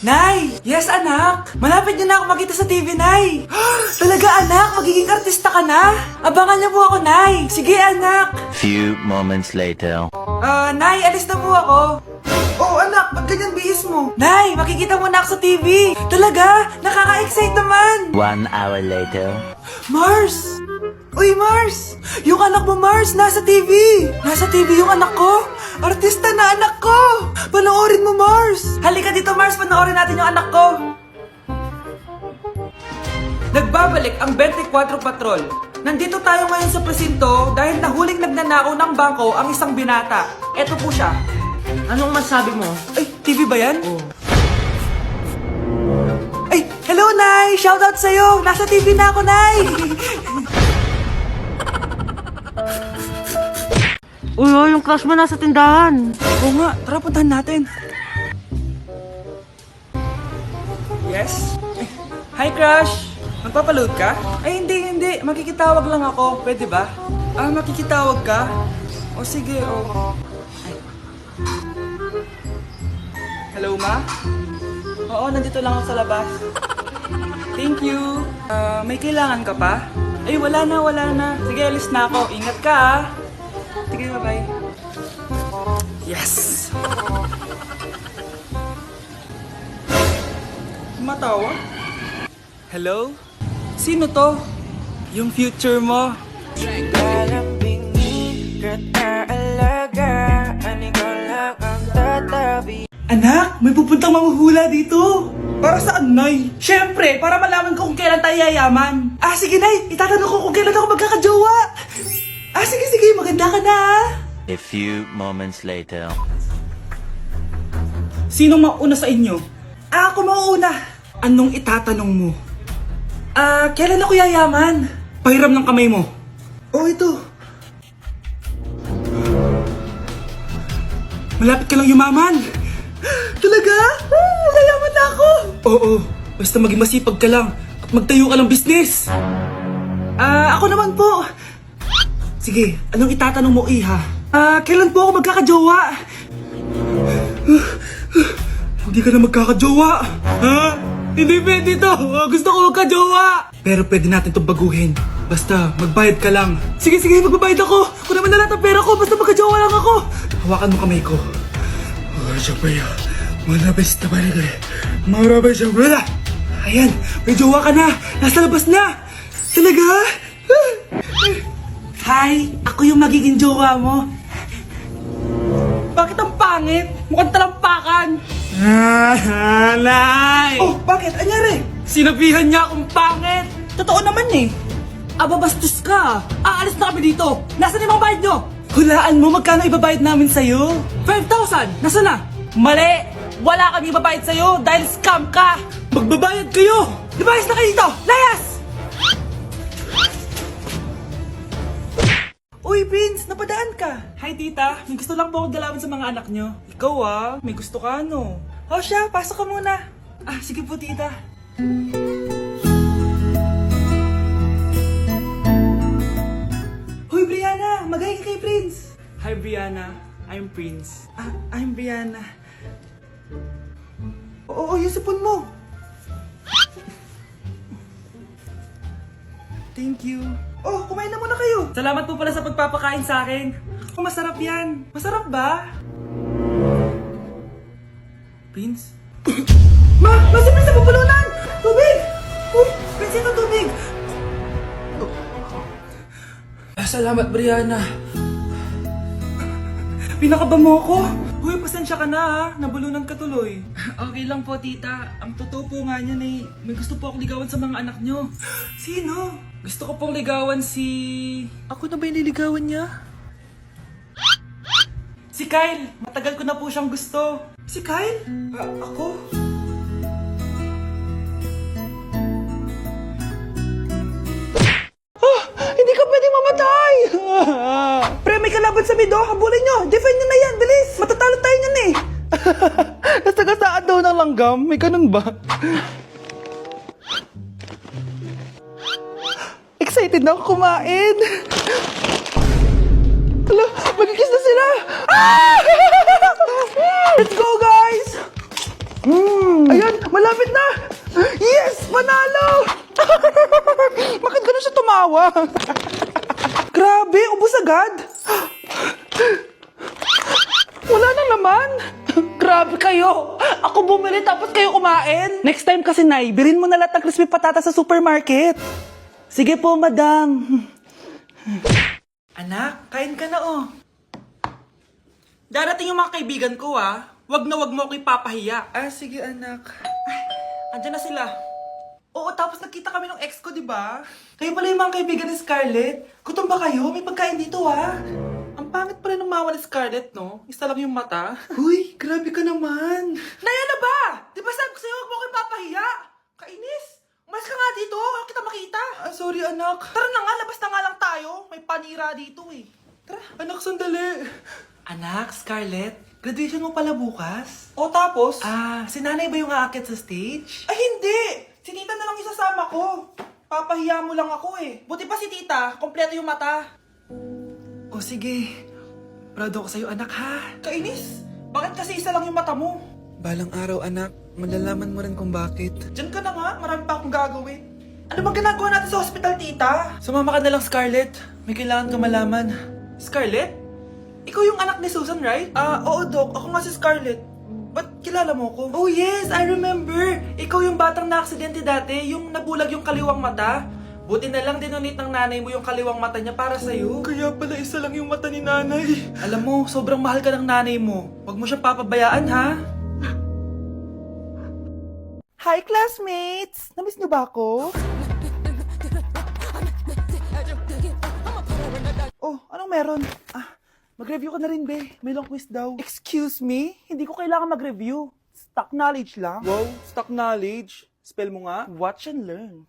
Nay! Yes, anak! Malapit niyo na ako makita sa TV, Nay! Talaga, anak? Magiging artista ka na? Abangan niyo po ako, Nay! Sige, anak! Few moments later. Nay, alis na po ako! Oh, anak! Ba't ganyan bihis mo? Nay! Makikita mo na ako sa TV! Talaga? Nakaka-excite naman! 1 hour later. Mars! Uy, Mars! Yung anak mo, Mars, nasa TV! Nasa TV yung anak ko! Artista na anak ko! Panoorin mo, Mars! Halika dito, Mars, panoorin natin yung anak ko! Nagbabalik ang 24 Patrol. Nandito tayo ngayon sa presinto dahil nahuling nagnanakaw ng bangko ang isang binata. Eto po siya. Anong masabi mo? Ay, TV ba yan? Ay, hello, Nay! Shoutout sa'yo! Nasa TV na ako, Nay! Uy, yung crush mo nasa tindahan. Oo nga, tara puntahan natin. Yes? Hi, crush! Magpapaload ka? Ay, hindi. Makikitawag lang ako. Pwede ba? Makikitawag ka? O sige, o. Ay. Hello, ma? Oo, nandito lang ako sa labas. Thank you. May kailangan ka pa? Ay, wala na. Sige, alis na ako. Ingat ka, ah. Sige, bye-bye. Yes! Matawa? Hello? Sino to? Yung future mo. Anak, may pupuntang manghuhula dito. Para saan, Nay? Siyempre, para malaman ko kung kailan tayo yayaman. Sige, Nay. Itatanong ko kung kailan ako magkakajowa. Sige. Maganda ka na, ah. A few moments later. Sinong mauna sa inyo? Ako mauna. Anong itatanong mo? Kailan ako yayaman? Pahiram ng kamay mo. Oh, ito. Malapit ka lang yumaman. Talaga? Yayaman na ako. Oo, basta maging masipag ka lang at magtayo ka ng business. Ako naman po. Sige, anong itatanong mo, Iha? Kailan po ako magkakajowa? Hindi ka na magkakajowa. Ha? Hindi pwede to. Gusto ko magkajowa. Pero pwede natin itong baguhin. Basta, magbayad ka lang. Sige, magbabayad ako. Kung naman na lahat ang pera ko, basta magkajowa lang ako. Hawakan mo kamay ko. Siyempre, manabes na balik eh. Marabes yung wala. Ayan, may jowa ka na. Nasa labas na. Talaga? Hi, ako yung magiging jowa mo. Bakit ang pangit? Mukhang talampakan. Nay! Oh, bakit? Anyari? Sinabihan niya akong pangit. Totoo naman eh. Bastos ka. Aalis na kami dito. Nasaan yung mga bayad nyo? Hulaan mo magkano ibabayad namin sa'yo? 5,000! Nasaan na? Mali! Wala kami ibabayad sa'yo dahil scam ka! Magbabayad kayo! Lumayas na kayo dito! Layas! Uy, Prince! Napadaan ka! Hi, tita! May gusto lang po akong dalawin sa mga anak nyo. Ikaw may gusto ka no? O siya, pasok ka muna. Sige po, tita. Hoy, Brianna! Magay ka kay Prince! Hi, Brianna. I'm Prince. I'm Brianna. Oo, yung sipon mo. Thank you. Oh, kumain na muna kayo. Salamat po pala sa pagpapakain sa akin. Masarap yan. Masarap ba? Prince? Si Prince na pupulunan! Tubig! Prince, ito tubig! Salamat, Brianna. Pinakaba mo ako? Uy, pasensya ka na ha. Nabulunan ka tuloy. Okay lang po, tita. Ang totoo po nga niyan eh, may gusto po akong ligawan sa mga anak nyo. Sino? Gusto ko pong ligawan si... Ako na ba yung niligawan niya? Si Kyle. Matagal ko na po siyang gusto. Si Kyle? Ako? Hindi ka pwedeng mamatay! Pre, may kalaban sa mid, habulin nyo! Defend nyo na yan, bilis! Matatalo tayo nyan eh! Nasagasaan daw ng langgam? May ganun ba? Excited na ako kumain! Hala, magkikiss na sila! Let's go, guys! Ayan, malapit na! Yes! Manalo! Bakit ganun siya tumawa? Grabe, ubos agad! Wala na naman! Grabe kayo! Ako bumili tapos kayo kumain! Next time kasi, Nay, bilhin mo na lahat ng crispy patata sa supermarket. Sige po, madam. Anak, kain ka na oh. Darating yung mga kaibigan ko ah. Wag na wag mo ako ipapahiya. Ah, sige anak. Ay, andyan na sila. Oo, tapos nakita kami ng ex ko, di ba? Kayo pala yung mga kaibigan ni Scarlett. Gutom ba kayo? May pagkain dito ah. Ang pangit pala ng mama ni Scarlett, no? Isa lang yung mata. Uy, grabe ka naman. Naya na ba? Di ba sabi ko sa'yo, wag mo ako ipapahiya? Kainis. Umalis ka nga dito. Ako kita makita. Ah, sorry anak. Tara na nga, labas na nga lang tayo. May panira dito eh. Tara. Anak, sandali. Anak, Scarlett, graduation mo pala bukas? O tapos? Ah, si nanay ba yung aakit sa stage? Ay, hindi! Si tita na lang isasama ko. Papahiya mo lang ako eh. Buti pa si tita, kompleto yung mata. O sige, proud ako sa'yo anak ha. Kainis, bakit kasi isa lang yung mata mo? Balang araw anak, malalaman mo rin kung bakit. Diyan ka na nga, marami pa akong gagawin. Ano bang ginagawa natin sa hospital tita? Sumama ka na lang Scarlett, may kailangan ka malaman. Scarlett? Ikaw yung anak ni Susan, right? Oo, Doc. Ako nga si Scarlett. Ba't kilala mo ko? Oh, yes! I remember! Ikaw yung batang na-aksidente dati, yung nabulag yung kaliwang mata. Buti na lang dinonate ng nanay mo yung kaliwang mata niya para sa'yo. Kaya pala isa lang yung mata ni nanay. Alam mo, sobrang mahal ka ng nanay mo. Huwag mo siyang papabayaan, ha? Hi, classmates! Namiss niyo ba ako? Oh, anong meron? Mag-review ka na rin, be. May long quiz daw. Excuse me? Hindi ko kailangan mag-review. Stock knowledge lang. Wow, stock knowledge. Spell mo nga. Watch and learn.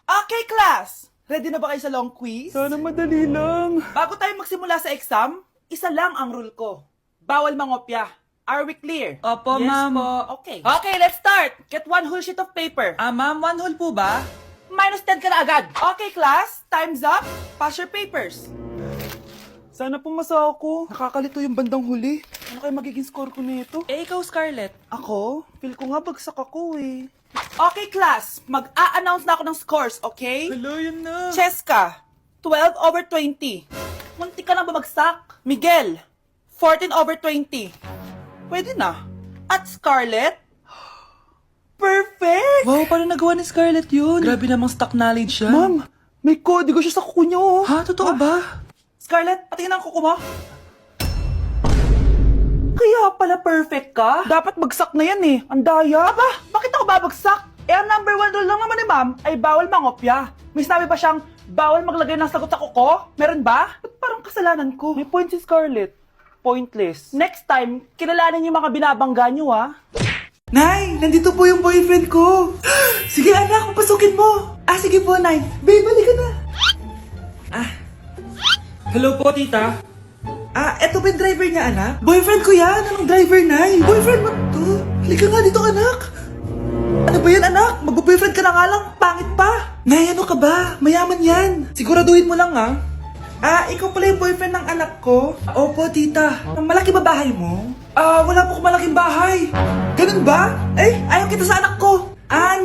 Okay, class! Ready na ba kayo sa long quiz? Sana madali lang. Bago tayo magsimula sa exam, isa lang ang rule ko. Bawal mangopya. Are we clear? Opo, yes, ma'am. Po. Okay. Okay, let's start. Get one whole sheet of paper. Ma'am, one whole po ba? Minus 10 ka na agad. Okay, class. Time's up. Pass your papers. Sana pumasa ako. Nakakalito yung bandang huli. Ano kayo magiging score ko nito? Eh, ikaw, Scarlett. Ako? Feel ko nga bagsak ako eh. Okay, class. Mag-a-announce na ako ng scores, okay? Hello, yun na. Cheska, 12/20. Munti ka lang bumagsak. Miguel, 14/20. Pwede na. At Scarlett, perfect! Wow, paano nagawa ni Scarlett yun? Grabe namang stock knowledge siya. Ma'am, may kodigo siya sa kuko niya oh. Ha? Totoo ba? Scarlett, patingin ang kuko mo. Kaya pala perfect ka? Dapat bagsak na yan eh. Ang daya. Aba, bakit ako babagsak? Eh, ang number 1 rule lang naman ni ma'am ay bawal mangopya. May sinabi ba siyang bawal maglagay ng sagot sa kuko? Meron ba? Ba't parang kasalanan ko? May point si Scarlett. Pointless. Next time, kilalanin yung mga binabangga niyo ah. Nay, nandito po yung boyfriend ko. Sige anak, papasukin mo. Sige po, Nay. Babe, balik ka na. Hello po, tita. Eto ba yung driver niya, anak? Boyfriend ko yan. Anong driver, Nay? Boyfriend mo to? Halika nga dito, anak. Ano ba yan, anak? Mag-boyfriend ka na nga lang. Pangit pa. Nay, ano ka ba? Mayaman yan. Siguraduhin mo lang, ha? Ikaw pala yung boyfriend ng anak ko? Opo, tita. Malaki ba bahay mo? Wala po akong malaking bahay. Ganun ba? Ayaw kita sa anak ko.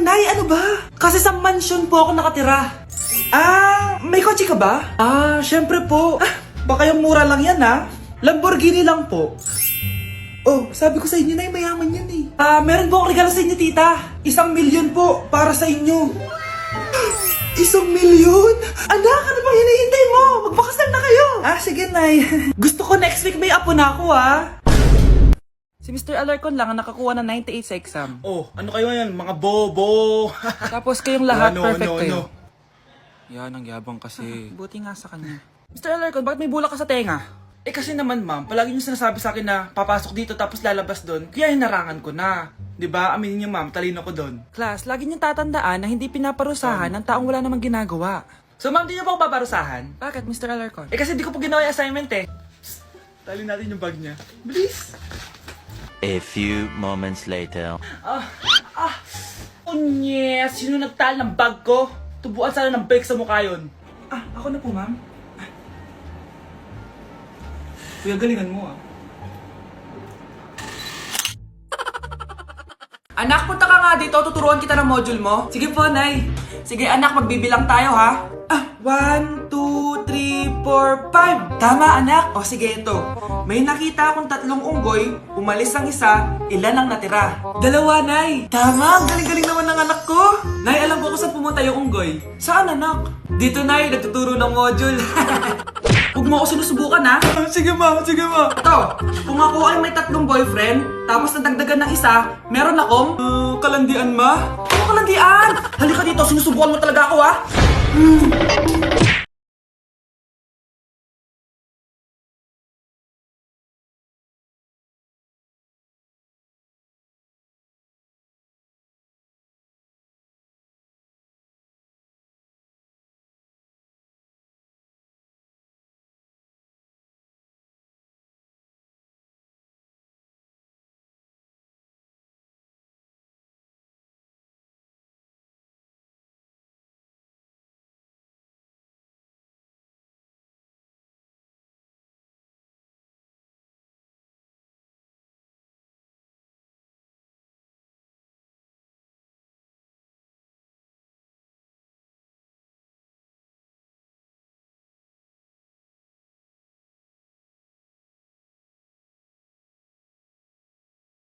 Nay, ano ba? Kasi sa mansion po ako nakatira. May kotse ka ba? Syempre po. Baka yung mura lang yan, ha? Lamborghini lang po. Oh, sabi ko sa inyo na mayaman yan eh. Meron po akong regalo sa inyo, tita. 1,000,000 po para sa inyo. 1,000,000? Anak, ano bang hinihintay mo? Magpakasal na kayo. Sige, Nay. Gusto ko next week may apo na ako, Si Mr. Alarcon lang ang nakakuha ng 98 sa exam. Oh, ano kayo yan? Mga bobo. Tapos kayong lahat perfect kayo. Yan, ang yabang kasi. Buti nga sa kanya. Mr. Alarcon, bakit may bulak ka sa tenga? Kasi naman ma'am, palagi niyo sinasabi sa akin na papasok dito tapos lalabas doon, kaya hinarangan ko na. 'Di ba? Aminin niyo ma'am, talino ko doon. Class, lagi niyong tatandaan na hindi pinaparusahan ng taong wala namang ginagawa. So ma'am, di niyo ba ako paparusahan? Bakit, Mr. Alarcon? Kasi di ko po ginawa yung assignment eh. Tali natin yung bag niya. Bilis! A few moments later. Unyes! Sino nagtal ng bag ko? Tubuan sana ng bag sa mukha yun. Ako na po, ma'am. Kuya, galingan mo Anak, punta ka nga dito. Tuturuan kita ng module mo. Sige po, Nay. Sige, anak, magbibilang tayo, ha? 1, 2, 3, 4, 5. Tama, anak. O sige, ito. May nakita akong 3 unggoy. Umalis ang isa. Ilan ang natira? 2, Nay. Tama, ang galing-galing naman ng anak ko. Nay, alam ko kung saan pumunta yung unggoy. Saan, anak? Dito, Nay. Nagtuturo ng module. Huwag mo ako sinusubukan, ha? Sige, ma. Sige, ma. Ito, kung ako ay may 3 boyfriend, tapos nadagdagan ng isa, meron akong... kalandian, ma? Ano kalandian? Halika dito, sinusubukan mo talaga ako, ha?